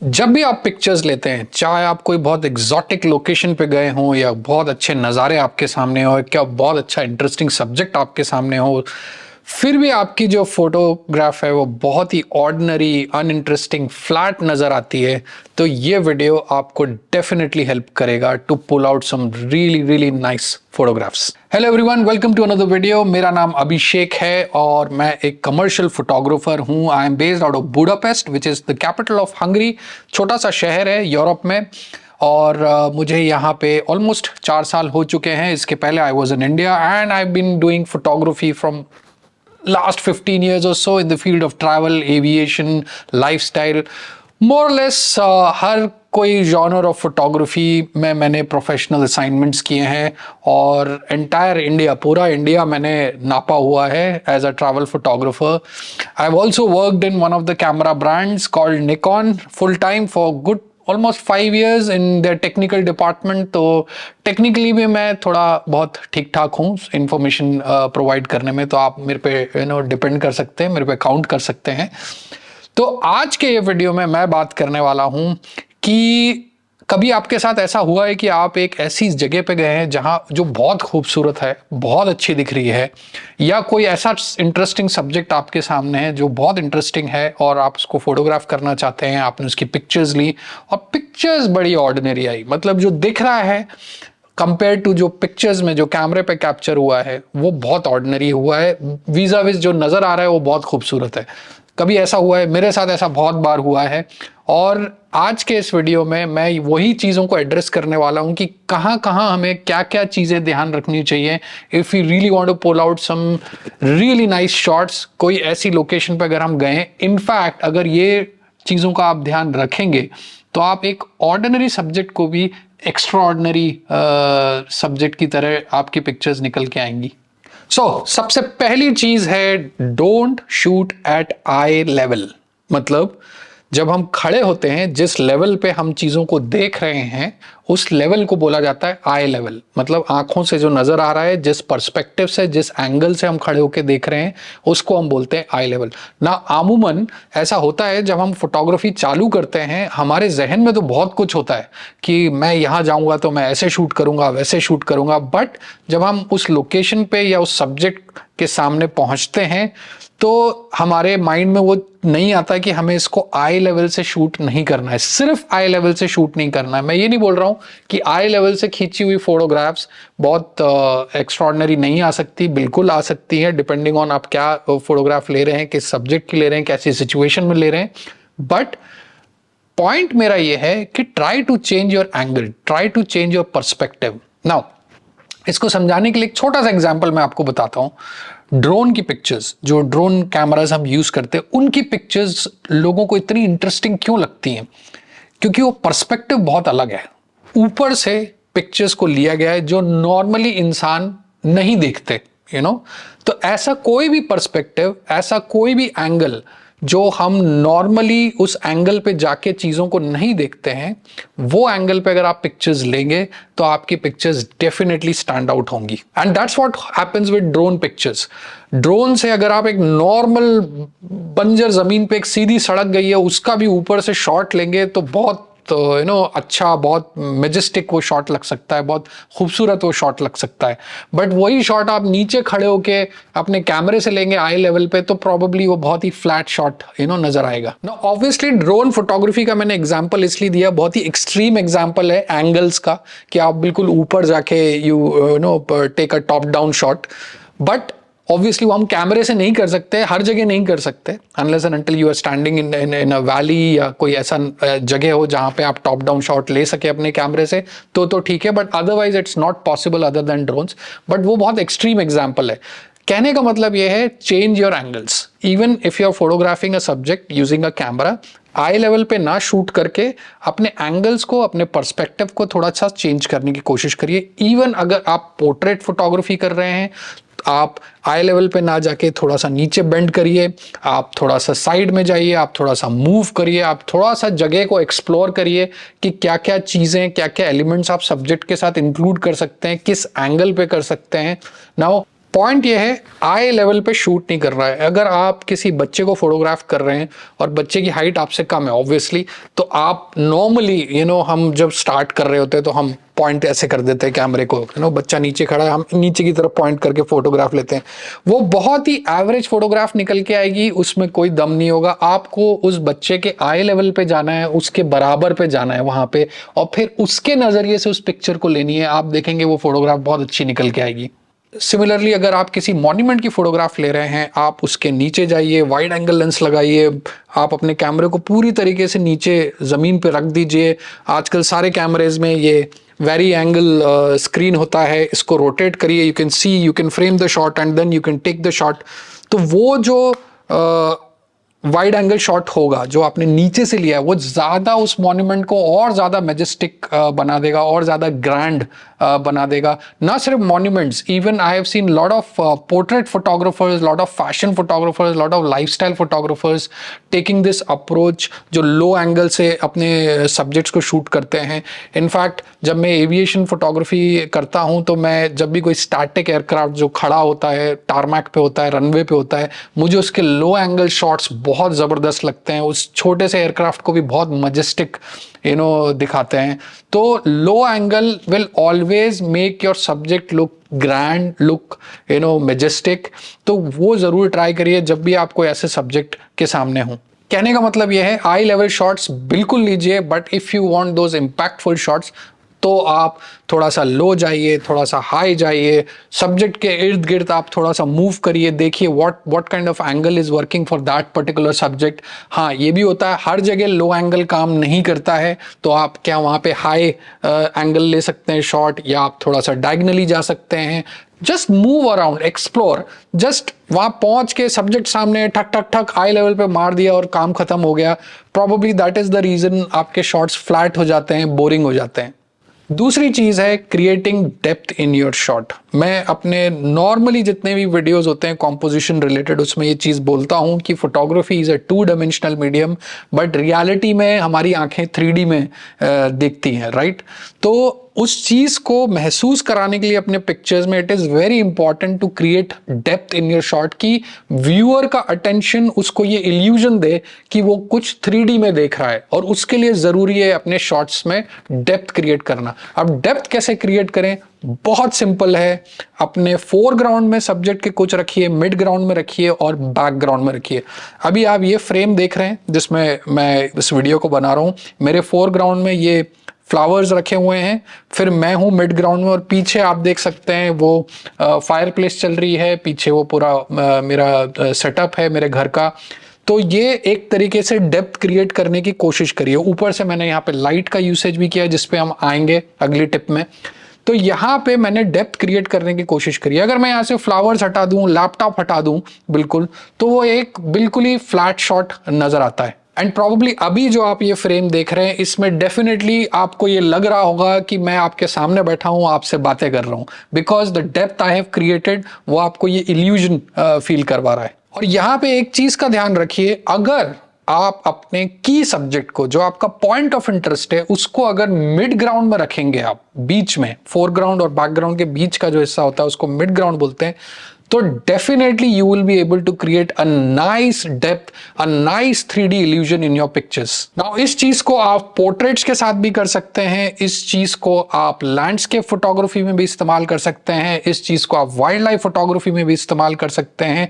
जब भी आप पिक्चर्स लेते हैं, चाहे आप कोई बहुत एग्जॉटिक लोकेशन पे गए हों या बहुत अच्छे नज़ारे आपके सामने हो, क्या बहुत अच्छा इंटरेस्टिंग सब्जेक्ट आपके सामने हो, फिर भी आपकी जो फोटोग्राफ है वो बहुत ही ऑर्डिनरी, अनइंटरेस्टिंग, फ्लैट नज़र आती है, तो ये वीडियो आपको डेफिनेटली हेल्प करेगा to pull out some really really nice photographs. Hello everyone, welcome to another video. मेरा नाम अभिषेक है और मैं एक कमर्शियल फोटोग्राफर हूं। I am based out of Budapest which is the capital of Hungary. छोटा सा शहर है यूरोप में और मुझे यहाँ पे ऑलमोस्ट 4 साल हो चुके हैं। इसके पहले I was in India and I been doing photography from last 15 years or so in the field of travel, aviation, lifestyle, more or less हर कोई जॉनर ऑफ फोटोग्राफी में मैंने प्रोफेशनल असाइनमेंट्स किए हैं और एंटायर इंडिया, पूरा India मैंने नापा हुआ है as a travel photographer. I have also worked in one of the camera brands called Nikon full time for good almost 5 years in the technical department. तो technically भी मैं थोड़ा बहुत ठीक ठाक हूँ इंफॉर्मेशन प्रोवाइड करने में, तो आप मेरे पे डिपेंड कर सकते हैं, मेरे पे काउंट कर सकते हैं। तो आज के ये वीडियो में मैं बात करने वाला हूँ कि कभी आपके साथ ऐसा हुआ है कि आप एक ऐसी जगह पे गए हैं जहां जो बहुत खूबसूरत है, बहुत अच्छी दिख रही है, या कोई ऐसा इंटरेस्टिंग सब्जेक्ट आपके सामने है जो बहुत इंटरेस्टिंग है और आप उसको फोटोग्राफ करना चाहते हैं, आपने उसकी पिक्चर्स ली और पिक्चर्स बड़ी ऑर्डिनरी आई, मतलब जो दिख रहा है कंपेयर टू जो पिक्चर्स में जो कैमरे पे कैप्चर हुआ है वो बहुत ऑर्डिनरी हुआ है, वीजा विज जो नजर आ रहा है वो बहुत खूबसूरत है। कभी ऐसा हुआ है, मेरे साथ ऐसा बहुत बार हुआ है। और आज के इस वीडियो में मैं वही चीज़ों को एड्रेस करने वाला हूं कि कहाँ कहाँ हमें क्या क्या चीज़ें ध्यान रखनी चाहिए if you really want to pull out some really nice shots. कोई ऐसी लोकेशन पे अगर हम गए, इनफैक्ट अगर ये चीज़ों का आप ध्यान रखेंगे तो आप एक ऑर्डिनरी सब्जेक्ट को भी एक्स्ट्रा ऑर्डिनरी सब्जेक्ट की तरह आपकी पिक्चर्स निकल के आएंगी। सबसे पहली चीज है, don't shoot at I level. मतलब जब हम खड़े होते हैं, जिस लेवल पे हम चीजों को देख रहे हैं उस लेवल को बोला जाता है आई लेवल। मतलब आंखों से जो नजर आ रहा है, जिस पर्सपेक्टिव से, जिस एंगल से हम खड़े होकर देख रहे हैं, उसको हम बोलते हैं आई लेवल ना। आमूमन ऐसा होता है जब हम फोटोग्राफी चालू करते हैं, हमारे जहन में तो बहुत कुछ होता है कि मैं यहाँ जाऊंगा तो मैं ऐसे शूट करूंगा, वैसे शूट करूंगा, बट जब हम उस लोकेशन पे या उस सब्जेक्ट के सामने पहुंचते हैं तो हमारे माइंड में वो नहीं आता कि हमें इसको आई लेवल से शूट नहीं करना है, सिर्फ आई लेवल से शूट नहीं करना है। मैं ये नहीं बोल रहा हूं कि आई लेवल से खींची हुई फोटोग्राफ्स बहुत एक्स्ट्रॉर्डनरी नहीं आ सकती, बिल्कुल आ सकती है, डिपेंडिंग ऑन आप क्या फोटोग्राफ ले रहे हैं, किस सब्जेक्ट की ले रहे हैं, कैसी सिचुएशन में ले रहे हैं। बट पॉइंट मेरा ये है कि try to change your angle, try to change your perspective. Now इसको समझाने के लिए एक छोटा सा एग्जांपल मैं आपको बताता हूं। ड्रोन की पिक्चर्स, जो ड्रोन कैमरास हम यूज करते हैं, उनकी पिक्चर्स लोगों को इतनी इंटरेस्टिंग क्यों लगती हैं? क्योंकि वो पर्सपेक्टिव बहुत अलग है। ऊपर से पिक्चर्स को लिया गया है जो नॉर्मली इंसान नहीं देखते, तो ऐसा कोई भी पर्सपेक्टिव, ऐसा कोई भी एंगल जो हम नॉर्मली उस एंगल पे जाके चीज़ों को नहीं देखते हैं, वो एंगल पे अगर आप पिक्चर्स लेंगे तो आपकी पिक्चर्स डेफिनेटली स्टैंड आउट होंगी। And that's what happens with drone pictures. Drone से अगर आप एक नॉर्मल बंजर जमीन पे एक सीधी सड़क गई है उसका भी ऊपर से शॉट लेंगे तो बहुत अच्छा, बहुत मेजेस्टिक वो शॉट लग सकता है, बहुत खूबसूरत वो शॉट लग सकता है। बट वही शॉट आप नीचे खड़े होके अपने कैमरे से लेंगे आई लेवल पे तो प्रॉब्ली वो बहुत ही फ्लैट शॉट नजर आएगा ना। ऑब्वियसली ड्रोन फोटोग्राफी का मैंने एग्जांपल इसलिए दिया, बहुत ही एक्सट्रीम एग्जांपल है एंगल्स का, कि आप बिल्कुल ऊपर जाके you take a top down shot. But obviously वो हम कैमरे से नहीं कर सकते, हर जगह नहीं कर सकते, unless and until you are standing in a valley या कोई ऐसा जगह हो जहां पे आप टॉप डाउन शॉट ले सके अपने कैमरे से, तो ठीक है। But otherwise it's not possible other than drones. But वो बहुत एक्सट्रीम एग्जाम्पल है। कहने का मतलब ये है, change your angles. Even if you are photographing a subject using a camera, eye level पे ना शूट करके अपने एंगल्स को, अपने पर्सपेक्टिव को थोड़ा सा चेंज करने की कोशिश करिए। इवन अगर आप पोर्ट्रेट फोटोग्राफी कर रहे हैं, आप आई लेवल पे ना जाके थोड़ा सा नीचे बेंड करिए, आप थोड़ा सा साइड में जाइए, आप थोड़ा सा मूव करिए, आप थोड़ा सा जगह को एक्सप्लोर करिए कि क्या क्या चीज़ें, क्या क्या एलिमेंट्स आप सब्जेक्ट के साथ इंक्लूड कर सकते हैं, किस एंगल पे कर सकते हैं। नाउ पॉइंट ये है आई लेवल पे शूट नहीं कर रहा है। अगर आप किसी बच्चे को फोटोग्राफ कर रहे हैं और बच्चे की हाइट आपसे कम है ऑब्वियसली, तो आप नॉर्मली हम जब स्टार्ट कर रहे होते हैं तो हम पॉइंट ऐसे कर देते हैं कैमरे को, बच्चा नीचे खड़ा है, हम नीचे की तरफ पॉइंट करके फोटोग्राफ लेते हैं। वो बहुत ही एवरेज फोटोग्राफ निकल के आएगी, उसमें कोई दम नहीं होगा। आपको उस बच्चे के आई लेवल पे जाना है, उसके बराबर पे जाना है वहां पे, और फिर उसके नजरिए से उस पिक्चर को लेनी है। आप देखेंगे वो फोटोग्राफ बहुत अच्छी निकल के आएगी। सिमिलरली अगर आप किसी मॉन्यूमेंट की फोटोग्राफ ले रहे हैं, आप उसके नीचे जाइए, वाइड एंगल लेंस लगाइए, आप अपने कैमरे को पूरी तरीके से नीचे ज़मीन पे रख दीजिए। आजकल सारे कैमरेज में ये वेरी एंगल स्क्रीन होता है, इसको रोटेट करिए, you can see, you can frame the shot and then you can take the shot. तो वो जो वाइड एंगल शॉट होगा जो आपने नीचे से लिया है, वो ज्यादा उस मॉन्यूमेंट को और ज्यादा मैजेस्टिक बना देगा और ज्यादा ग्रैंड बना देगा। ना सिर्फ monuments, even I have seen lot of portrait photographers, lot of fashion photographers, lot of lifestyle photographers taking this approach, जो लो एंगल से अपने सब्जेक्ट्स को शूट करते हैं। इनफैक्ट जब मैं एविएशन फोटोग्राफी करता हूं तो मैं जब भी कोई स्टैटिक एयरक्राफ्ट जो खड़ा होता है, टारमैक पे होता है, रनवे पे होता है, मुझे उसके लो एंगल शॉट्स बहुत ज़बरदस्त लगते हैं। उस छोटे से एयरक्राफ्ट को भी बहुत मजेस्टिक दिखाते हैं। तो low angle will always make your subject look grand, look majestic. तो वो ज़रूर ट्राई करिए जब भी आप कोई ऐसे सब्जेक्ट के सामने हो। कहने का मतलब यह है, आई लेवल शॉट्स बिल्कुल लीजिए, but if you want those impactful shots तो आप थोड़ा सा लो जाइए, थोड़ा सा हाई जाइए, सब्जेक्ट के इर्द गिर्द आप थोड़ा सा मूव करिए, देखिए what kind of angle is working for that particular subject. हाँ, ये भी होता है हर जगह लो एंगल काम नहीं करता है, तो आप क्या वहाँ पे हाई एंगल ले सकते हैं शॉट, या आप थोड़ा सा डायगनली जा सकते हैं। Just move around, explore, just वहां पहुंच के सब्जेक्ट सामने ठक ठक ठक आई लेवल पे मार दिया और काम खत्म हो गया। Probably that is the reason आपके शॉट्स फ्लैट हो जाते हैं, बोरिंग हो जाते हैं। दूसरी चीज है creating depth in your shot. मैं अपने नॉर्मली जितने भी वीडियोस होते हैं कॉम्पोजिशन रिलेटेड, उसमें ये चीज बोलता हूं कि photography is a 2 dimensional medium, but reality में हमारी आंखें 3D में देखती हैं, राइट? तो उस चीज को महसूस कराने के लिए अपने पिक्चर्स में it is very important to create depth in your shot, की व्यूअर का अटेंशन उसको ये इल्यूजन दे कि वो कुछ 3D में देख रहा है, और उसके लिए जरूरी है अपने शॉट्स में डेप्थ क्रिएट करना। अब डेप्थ कैसे क्रिएट करें? बहुत सिंपल है। अपने फोरग्राउंड में सब्जेक्ट के कुछ रखिए, मिड ग्राउंड में रखिए और बैकग्राउंड में रखिए। अभी आप ये फ्रेम देख रहे हैं जिसमें मैं इस वीडियो को बना रहा हूं, मेरे फोरग्राउंड में ये फ्लावर्स रखे हुए हैं, फिर मैं हूं मिड ग्राउंड में, और पीछे आप देख सकते हैं वो फायर प्लेस चल रही है, पीछे वो पूरा मेरा सेटअप है मेरे घर का। तो ये एक तरीके से डेप्थ क्रिएट करने की कोशिश करिए। ऊपर से मैंने यहाँ पे लाइट का यूसेज भी किया, जिसपे हम आएंगे अगली टिप में। तो यहाँ पे मैंने डेप्थ क्रिएट करने की कोशिश करी। अगर मैं यहाँ से फ्लावर्स हटा दूं, लैपटॉप हटा दूं बिल्कुल, तो वो एक बिल्कुल ही फ्लैट शॉट नजर आता है। एंड प्रॉब्ली अभी जो आप ये फ्रेम देख रहे हैं, इसमें डेफिनेटली आपको ये लग रहा होगा कि मैं आपके सामने बैठा हूं, आपसे बातें कर रहा हूं, because the depth I have created वो आपको ये इल्यूजन फील करवा रहा है। और यहाँ पे एक चीज का ध्यान रखिए, अगर आप अपने की सब्जेक्ट को, जो आपका पॉइंट ऑफ इंटरेस्ट है, उसको अगर मिड ग्राउंड में रखेंगे, आप बीच में, फोरग्राउंड और बैकग्राउंड के बीच का जो हिस्सा होता है उसको मिड ग्राउंड बोलते हैं, तो definitely you will be able to create a nice depth, a nice 3D illusion in your pictures. Now इस चीज को आप पोर्ट्रेट्स के साथ भी कर सकते हैं, इस चीज को आप लैंडस्केप फोटोग्राफी में भी इस्तेमाल कर सकते हैं, इस चीज को आप वाइल्ड लाइफ फोटोग्राफी में भी इस्तेमाल कर सकते हैं।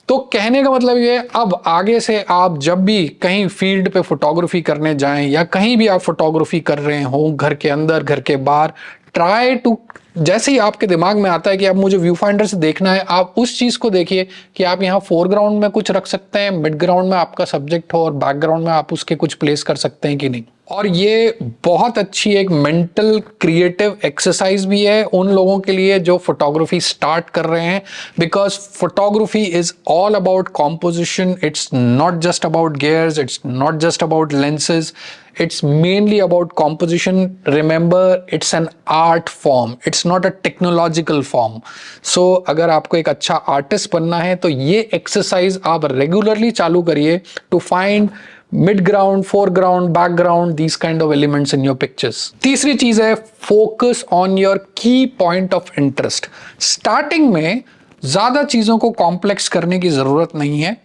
तो कहने का मतलब ये, अब आगे से आप जब भी कहीं फील्ड पे फोटोग्राफी करने जाएं, या कहीं भी आप फोटोग्राफी कर रहे हो, घर के अंदर, घर के बाहर, ट्राई टू, जैसे ही आपके दिमाग में आता है कि अब मुझे व्यू फाइंडर से देखना है, आप उस चीज को देखिए कि आप यहाँ फोरग्राउंड में कुछ रख सकते हैं, मिड ग्राउंड में आपका सब्जेक्ट हो, और बैकग्राउंड में आप उसके कुछ प्लेस कर सकते हैं कि नहीं। और ये बहुत अच्छी एक मेंटल क्रिएटिव एक्सरसाइज भी है उन लोगों के लिए जो फोटोग्राफी स्टार्ट कर रहे हैं, because photography is all about composition. It's not just about gears, it's not just about lenses, it's mainly about composition. Remember, it's an art form, it's not a technological form. So अगर आपको एक अच्छा artist बनना है तो ये exercise आप regularly चालू करिए, to find mid ground, foreground, background, these kind of elements in your pictures. तीसरी चीज है focus on your key point of interest. Starting में ज़्यादा चीज़ों को कॉम्प्लेक्स करने की ज़रूरत नहीं है।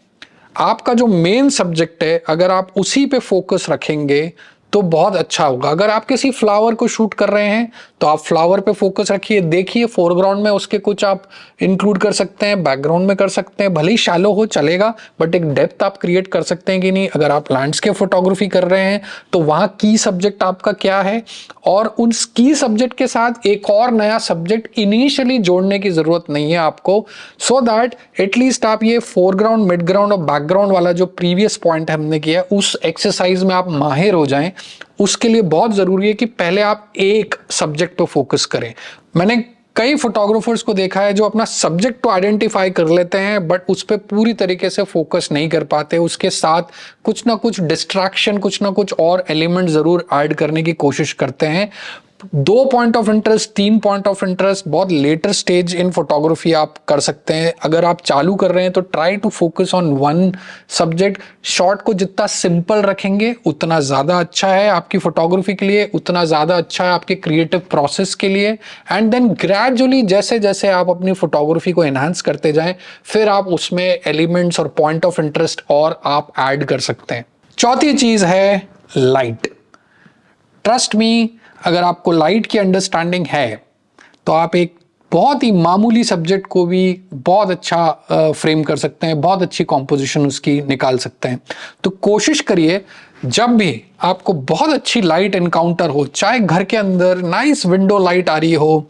आपका जो मेन सब्जेक्ट है, अगर आप उसी पे फोकस रखेंगे तो बहुत अच्छा होगा। अगर आप किसी फ्लावर को शूट कर रहे हैं तो आप फ्लावर पे फोकस रखिए, देखिए फोरग्राउंड में उसके कुछ आप इंक्लूड कर सकते हैं, बैकग्राउंड में कर सकते हैं, भले ही शैलो हो चलेगा, बट एक डेप्थ आप क्रिएट कर सकते हैं कि नहीं। अगर आप लैंडस्केप फोटोग्राफी कर रहे हैं तो वहां की सब्जेक्ट आपका क्या है, और उन की सब्जेक्ट के साथ एक और नया सब्जेक्ट इनिशियली जोड़ने की जरूरत नहीं है आपको, सो दैट एटलीस्ट आप ये फोरग्राउंड, मिड ग्राउंड और बैकग्राउंड वाला जो प्रीवियस पॉइंट हमने किया उस एक्सरसाइज में आप माहिर हो जाएं। उसके लिए बहुत जरूरी है कि पहले आप एक सब्जेक्ट पर फोकस करें। मैंने कई फोटोग्राफर्स को देखा है जो अपना सब्जेक्ट तो आइडेंटिफाई कर लेते हैं बट उस पर पूरी तरीके से फोकस नहीं कर पाते, उसके साथ कुछ ना कुछ डिस्ट्रैक्शन, कुछ ना कुछ और एलिमेंट जरूर ऐड करने की कोशिश करते हैं। 2 point of interest, 3 point of interest बहुत लेटर स्टेज इन फोटोग्राफी आप कर सकते हैं। अगर आप चालू कर रहे हैं तो try to focus on one subject. Shot को जितना सिंपल रखेंगे उतना ज़्यादा अच्छा है आपकी फोटोग्राफी के लिए, उतना ज़्यादा अच्छा है आपके क्रिएटिव प्रोसेस के लिए। एंड देन ग्रेजुअली जैसे जैसे आप अपनी फोटोग्राफी को एनहांस करते जाएं, फिर आप उसमें एलिमेंट्स और पॉइंट ऑफ इंटरेस्ट और आप ऐड कर सकते हैं। चौथी चीज़ है लाइट। ट्रस्ट मी, अगर आपको लाइट की अंडरस्टैंडिंग है तो आप एक बहुत ही मामूली सब्जेक्ट को भी बहुत अच्छा फ्रेम कर सकते हैं, बहुत अच्छी कॉम्पोजिशन उसकी निकाल सकते हैं। तो कोशिश करिए जब भी आपको बहुत अच्छी लाइट एनकाउंटर हो, चाहे घर के अंदर नाइस विंडो लाइट आ रही हो,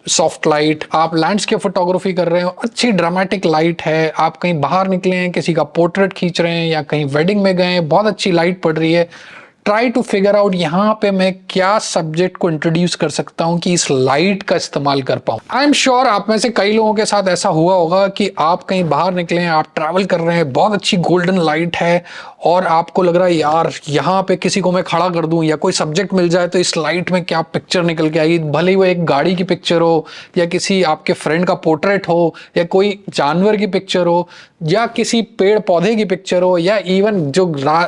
सॉफ्ट लाइट, आप लैंडस्केप फोटोग्राफी कर रहे हो, अच्छी ड्रामेटिक लाइट है, आप कहीं बाहर निकले हैं, किसी का पोर्ट्रेट खींच रहे हैं या कहीं वेडिंग में गए हैं, बहुत अच्छी लाइट पड़ रही है, ट्राई टू फिगर आउट यहाँ पे मैं क्या सब्जेक्ट को इंट्रोड्यूस कर सकता हूँ कि इस लाइट का इस्तेमाल कर पाऊँ। आई एम श्योर आप में से कई लोगों के साथ ऐसा हुआ होगा कि आप कहीं बाहर निकले हैं, आप ट्रैवल कर रहे हैं, बहुत अच्छी गोल्डन लाइट है और आपको लग रहा है यार यहाँ पे किसी को मैं खड़ा कर दूं या कोई सब्जेक्ट मिल जाए तो इस लाइट में क्या पिक्चर निकल के आएगी। भले ही वो एक गाड़ी की पिक्चर हो या किसी आपके फ्रेंड का पोर्ट्रेट हो या कोई जानवर की पिक्चर हो या किसी पेड़ पौधे की पिक्चर हो या इवन जो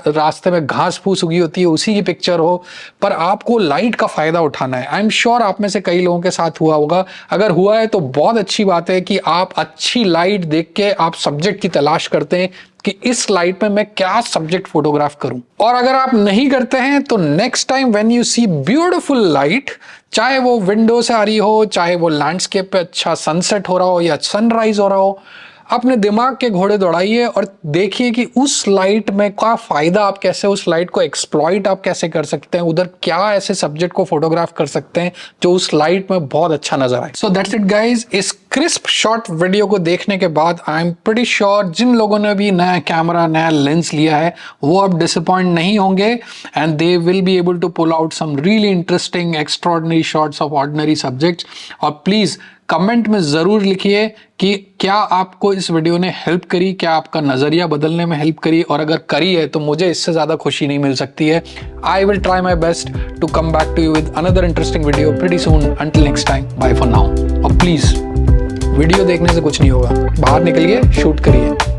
रास्ते में घास फूस उगी होती है उसी की पिक्चर हो, पर आपको लाइट का फायदा उठाना है। आई एम श्योर आप में से कई लोगों के साथ हुआ होगा। अगर हुआ है तो बहुत अच्छी बात है कि आप अच्छी लाइट देख के आप सब्जेक्ट की तलाश करते हैं कि इस लाइट में मैं क्या सब्जेक्ट फोटोग्राफ करूं। और अगर आप नहीं करते हैं तो next time when you see beautiful light, चाहे वो विंडो से आ रही हो, चाहे वो लैंडस्केप पे अच्छा सनसेट हो रहा हो या सनराइज हो रहा हो, अपने दिमाग के घोड़े दौड़ाइए और देखिए कि उस लाइट में क्या फायदा, आप कैसे उस लाइट को एक्सप्लॉइट आप कैसे कर सकते हैं, उधर क्या ऐसे सब्जेक्ट को फोटोग्राफ कर सकते हैं जो उस लाइट में बहुत अच्छा नजर आए। So that's it guys. इस क्रिस्प शॉर्ट वीडियो को देखने के बाद आई एम प्रीटी श्योर जिन लोगों ने भी नया कैमरा, नया लेंस लिया है वो अब डिसअपॉइंट नहीं होंगे and they will be able to pull out some really interesting extraordinary shots of ordinary subjects. और प्लीज कमेंट में जरूर लिखिए कि क्या आपको इस वीडियो ने हेल्प करी, क्या आपका नजरिया बदलने में हेल्प करी, और अगर करी है तो मुझे इससे ज्यादा खुशी नहीं मिल सकती है। I will try my best to come back to you with another interesting video pretty soon. Until next time, bye for now. और प्लीज वीडियो देखने से कुछ नहीं होगा, बाहर निकलिए, शूट करिए।